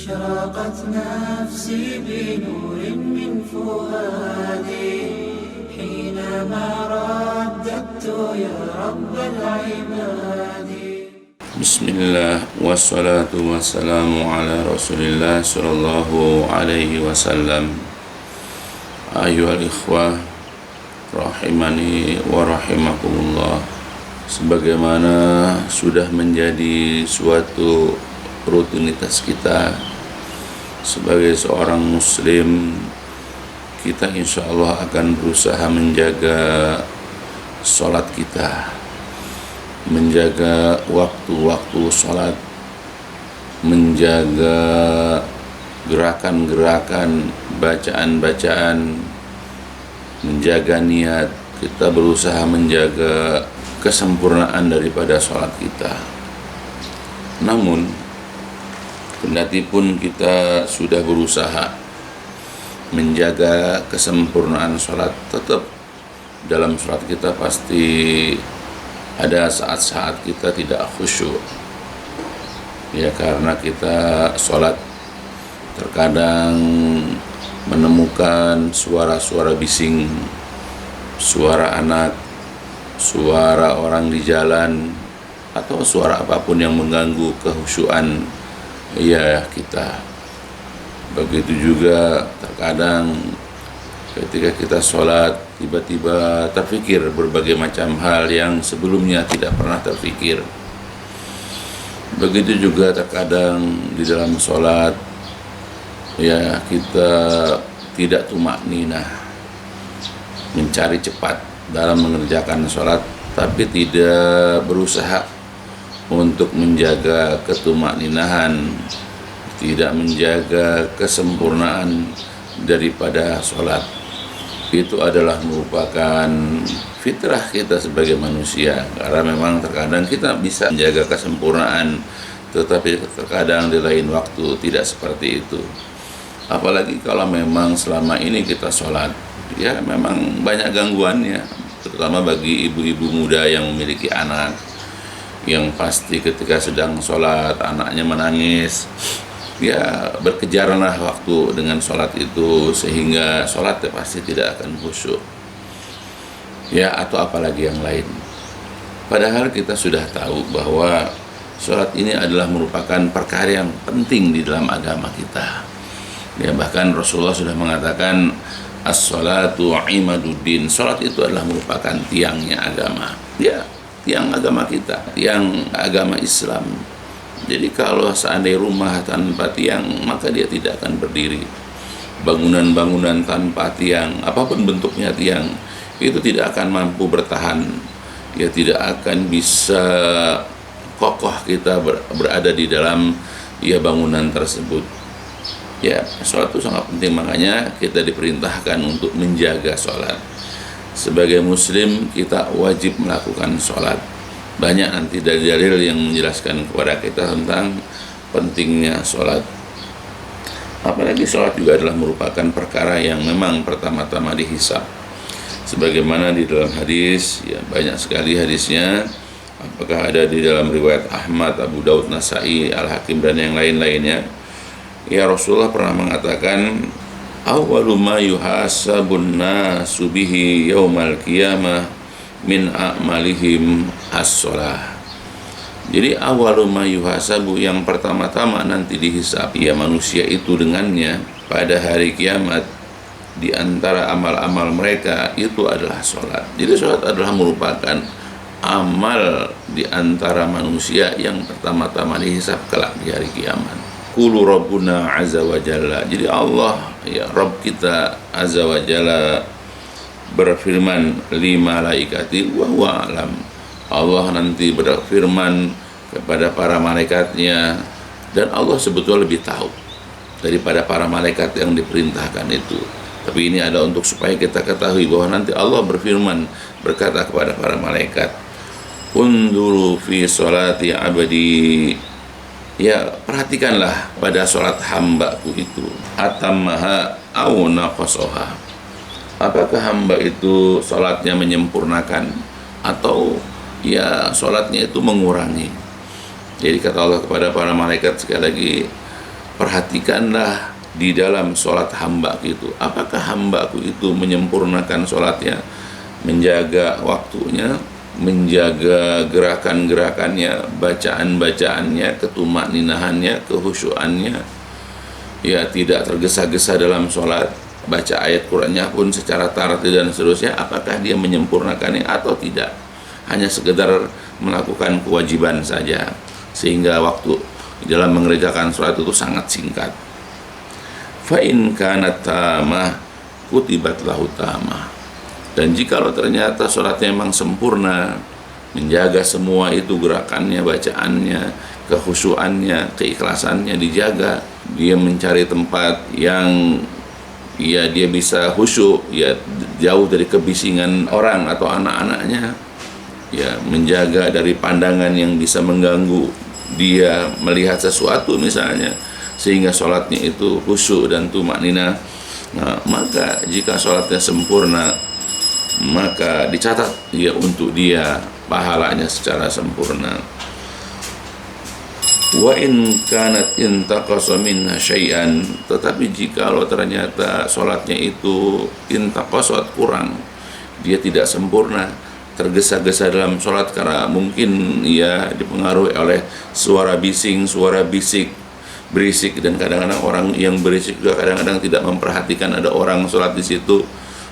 أشرقت نفسي بنور من فؤادي حينما رددت يا رب العباد. بسم الله والصلاة والسلام على رسول الله صلى الله عليه وسلم. أيها الإخوة rahimani wa rahimakumullah. Sebagaimana sudah menjadi suatu rutinitas kita sebagai seorang muslim, kita insya Allah akan berusaha menjaga sholat kita, menjaga waktu-waktu sholat, menjaga gerakan-gerakan, bacaan-bacaan, menjaga niat. Kita berusaha menjaga kesempurnaan daripada sholat kita. Namun kendati pun kita sudah berusaha menjaga kesempurnaan sholat, tetap dalam sholat kita pasti ada saat-saat kita tidak khusyuk. Ya, karena kita sholat terkadang menemukan suara-suara bising, suara anak, suara orang di jalan, atau suara apapun yang mengganggu kehusyuan ya kita. Begitu juga terkadang ketika kita sholat tiba-tiba terfikir berbagai macam hal yang sebelumnya tidak pernah terfikir. Begitu juga terkadang di dalam sholat ya kita tidak tumakninah, mencari cepat dalam mengerjakan sholat, tapi tidak berusaha untuk menjaga ketumakninahan, tidak menjaga kesempurnaan daripada sholat. Itu adalah merupakan fitrah kita sebagai manusia, karena memang terkadang kita bisa menjaga kesempurnaan, tetapi terkadang di lain waktu tidak seperti itu. Apalagi kalau memang selama ini kita sholat, ya memang banyak gangguannya, terutama bagi ibu-ibu muda yang memiliki anak, yang pasti ketika sedang sholat anaknya menangis, ya berkejaranlah waktu dengan sholat itu, sehingga sholatnya pasti tidak akan khusyuk, ya atau apalagi yang lain. Padahal kita sudah tahu bahwa sholat ini adalah merupakan perkara yang penting di dalam agama kita. Ya, bahkan Rasulullah sudah mengatakan as-sholatu imaduddin. Sholat itu adalah merupakan tiangnya agama. Ya, tiang agama kita, tiang agama Islam. Jadi kalau seandainya rumah tanpa tiang, maka dia tidak akan berdiri. Bangunan-bangunan tanpa tiang, apapun bentuknya tiang, itu tidak akan mampu bertahan. Ya, tidak akan bisa kokoh kita berada di dalam ya bangunan tersebut. Ya, sholat itu sangat penting, makanya kita diperintahkan untuk menjaga sholat. Sebagai muslim kita wajib melakukan sholat. Banyak nanti dalil-dalil yang menjelaskan kepada kita tentang pentingnya sholat. Apalagi sholat juga adalah merupakan perkara yang memang pertama-tama dihisab. Sebagaimana di dalam hadis, ya banyak sekali hadisnya. Apakah ada di dalam riwayat Ahmad, Abu Daud, Nasai, Al-Hakim dan yang lain-lainnya. Ya, Rasulullah pernah mengatakan awwalu ma yuhasabun nasu bihi yaumal qiyamah min a'malihim as-shalah. Jadi awwalu ma yuhasabu, yang pertama-tama nanti dihisab ya manusia itu dengannya pada hari kiamat, di antara amal-amal mereka itu adalah sholat. Jadi sholat adalah merupakan amal di antara manusia yang pertama-tama dihisab kelak di hari kiamat. Qulu Rabbuna azza wa jalla. Jadi Allah, ya Rabb kita azza wa jalla berfirman li malaikati wa huwa alam. Allah nanti berfirman kepada para malaikatnya, dan Allah sebetulnya lebih tahu daripada para malaikat yang diperintahkan itu. Tapi ini ada untuk supaya kita ketahui bahwa nanti Allah berfirman, berkata kepada para malaikat, unduru fi sholati abadi. Ya, perhatikanlah pada sholat hambaku itu, atammaha au naqasaha. Apakah hamba itu sholatnya menyempurnakan atau ya sholatnya itu mengurangi. Jadi kata Allah kepada para malaikat sekali lagi, perhatikanlah di dalam sholat hambaku itu, apakah hambaku itu menyempurnakan sholatnya, menjaga waktunya, menjaga gerakan-gerakannya, bacaan-bacaannya, ketumakninahannya, kehusyuannya, ya tidak tergesa-gesa dalam sholat, baca ayat Qur'annya pun secara tartil dan seterusnya, apakah dia menyempurnakannya atau tidak, hanya sekedar melakukan kewajiban saja, sehingga waktu dalam mengerjakan sholat itu sangat singkat. Fa in kanat tamah kutibat lahu tamah. Dan jikalau ternyata sholatnya memang sempurna, menjaga semua itu gerakannya, bacaannya, kehusuannya, keikhlasannya dijaga, dia mencari tempat yang ya dia bisa khusyuk, ya jauh dari kebisingan orang atau anak-anaknya, ya menjaga dari pandangan yang bisa mengganggu dia melihat sesuatu misalnya, sehingga sholatnya itu khusyuk dan tumakninah. Nah, maka jika sholatnya sempurna, maka dicatat ya untuk dia pahalanya secara sempurna. Wa in kanat intaqasa minha syai'an, tetapi jikalau ternyata sholatnya itu intaqasat, kurang, dia tidak sempurna, tergesa-gesa dalam sholat karena mungkin ia dipengaruhi oleh suara bising, suara bisik, berisik, dan kadang-kadang orang yang berisik juga kadang-kadang tidak memperhatikan ada orang sholat di situ.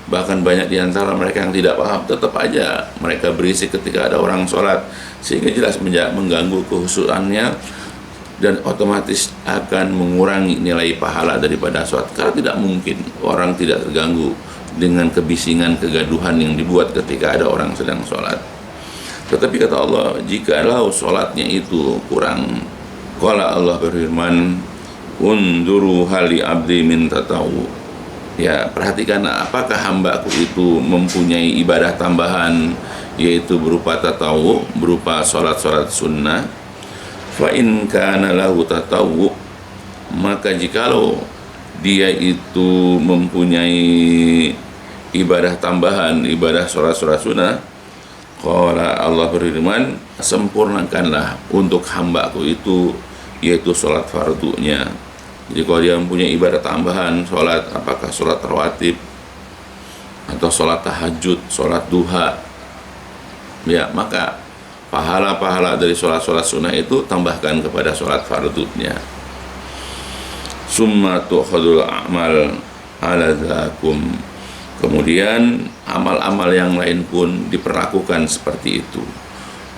Bahkan banyak di antara mereka yang tidak paham, tetap aja mereka berisik ketika ada orang sholat, sehingga jelas mengganggu kehusuannya dan otomatis akan mengurangi nilai pahala daripada sholat. Karena tidak mungkin orang tidak terganggu dengan kebisingan, kegaduhan yang dibuat ketika ada orang sedang sholat. Tetapi kata Allah, jikalau sholatnya itu kurang, qala Allah berfirman, unduru hali abdi min tatawu. Ya, perhatikanlah apakah hambaku itu mempunyai ibadah tambahan, yaitu berupa tatawu, berupa sholat-sholat sunnah. Fa in kana lahu tatawu, maka jikalau dia itu mempunyai ibadah tambahan, ibadah sholat-sholat sunnah, qala Allah berfirman, sempurnakanlah untuk hambaku itu, yaitu sholat fardunya. Jadi kalau dia mempunyai ibadah tambahan, sholat, apakah sholat rawatib atau sholat tahajud, sholat duha, ya maka pahala-pahala dari sholat-sholat sunnah itu tambahkan kepada sholat fardunya. Summa tu'khadul a'mal ala dhakum. Kemudian amal-amal yang lain pun diperlakukan seperti itu.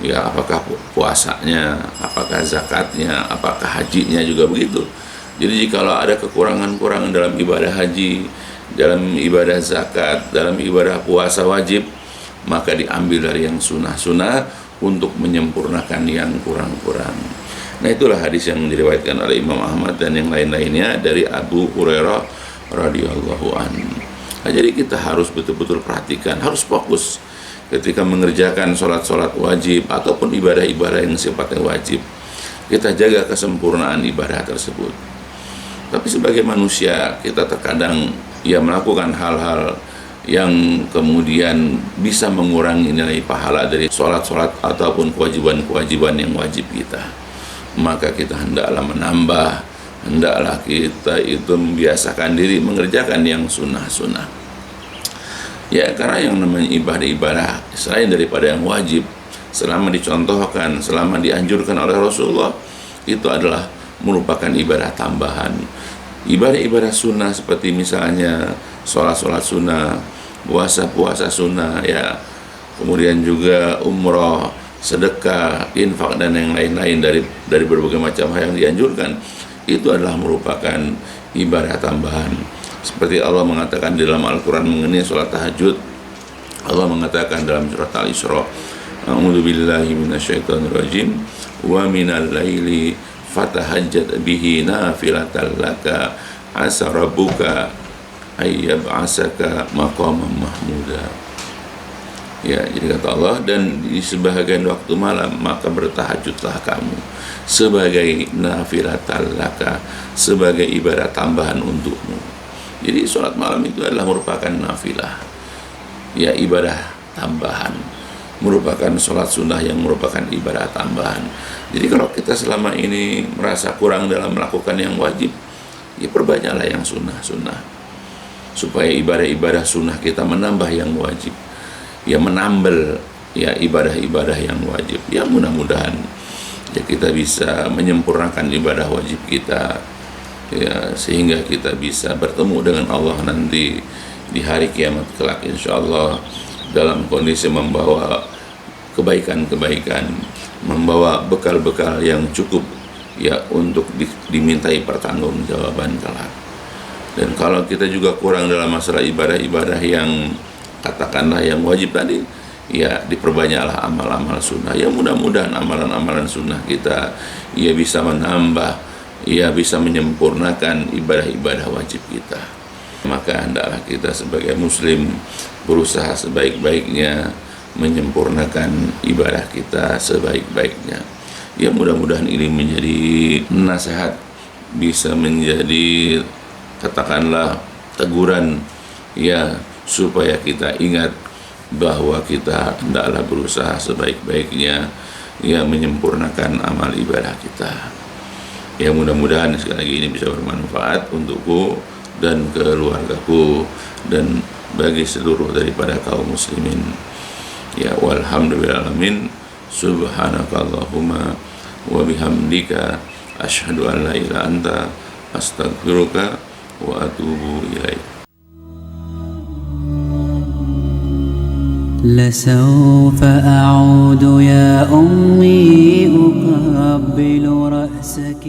Ya, apakah puasanya, apakah zakatnya, apakah hajinya juga begitu. Jadi jikalau ada kekurangan-kekurangan dalam ibadah haji, dalam ibadah zakat, dalam ibadah puasa wajib, maka diambil dari yang sunnah-sunnah untuk menyempurnakan yang kurang-kurang. Nah, itulah hadis yang diriwayatkan oleh Imam Ahmad dan yang lain-lainnya dari Abu Hurairah radhiyallahu anhu. Nah, jadi kita harus betul-betul perhatikan, harus fokus ketika mengerjakan sholat-sholat wajib ataupun ibadah-ibadah yang sifatnya wajib. Kita jaga kesempurnaan ibadah tersebut. Tapi sebagai manusia, kita terkadang ya melakukan hal-hal yang kemudian bisa mengurangi nilai pahala dari sholat-sholat ataupun kewajiban-kewajiban yang wajib kita. Maka kita hendaklah menambah, hendaklah kita itu membiasakan diri mengerjakan yang sunnah-sunnah. Ya, karena yang namanya ibadah-ibadah selain daripada yang wajib, selama dicontohkan, selama dianjurkan oleh Rasulullah, itu adalah merupakan ibadah tambahan. Ibadah-ibadah sunnah seperti misalnya sholat-sholat sunnah, puasa-puasa sunnah, ya, kemudian juga umrah, sedekah, infak, dan yang lain-lain dari berbagai macam hal yang dianjurkan, itu adalah merupakan ibadah tambahan. Seperti Allah mengatakan di dalam Al-Quran mengenai sholat tahajud, Allah mengatakan dalam surat Al-Isra, a'udzu billahi minasyaitonir rajim, wa minal laili fatahajjat bihi nafilatan laka asa rabbuka ayyab'asaka maqaman mahmuda. Ya, jadi kata Allah, dan di sebahagian waktu malam maka bertahajudlah kamu sebagai nafilatan laka, sebagai ibadah tambahan untukmu. Jadi sholat malam itu adalah merupakan nafilah, ya, ibadah tambahan. merupakan sholat sunnah yang merupakan ibadah tambahan. Jadi kalau kita selama ini merasa kurang dalam melakukan yang wajib, ya perbanyaklah yang sunnah-sunnah, supaya ibadah-ibadah sunnah kita menambah yang wajib, ya menambal ya ibadah-ibadah yang wajib. Ya mudah-mudahan ya kita bisa menyempurnakan ibadah wajib kita, ya sehingga kita bisa bertemu dengan Allah nanti di hari kiamat kelak, insyaallah dalam kondisi membawa kebaikan-kebaikan, membawa bekal-bekal yang cukup ya untuk dimintai pertanggungjawaban kelak. Dan kalau kita juga kurang dalam masalah ibadah-ibadah yang katakanlah yang wajib tadi, ya diperbanyaklah amal-amal sunnah. Ya mudah-mudahan amalan-amalan sunnah kita ya bisa menambah, ya bisa menyempurnakan ibadah-ibadah wajib kita. Maka hendaklah kita sebagai muslim berusaha sebaik-baiknya menyempurnakan ibadah kita sebaik-baiknya. Ya mudah-mudahan ini menjadi nasihat, bisa menjadi katakanlah teguran ya, supaya kita ingat bahwa kita hendaklah berusaha sebaik-baiknya ya menyempurnakan amal ibadah kita. Ya mudah-mudahan sekali lagi ini bisa bermanfaat untukku dan keluargaku dan bagi seluruh daripada kaum muslimin. Ya walhamdulillahalamin. Subhanakallahumma wa bihamdika asyhadu an la ilaha anta astaghfiruka wa atubu ilaik. لسوف أعود يا أمي أقبل رأسك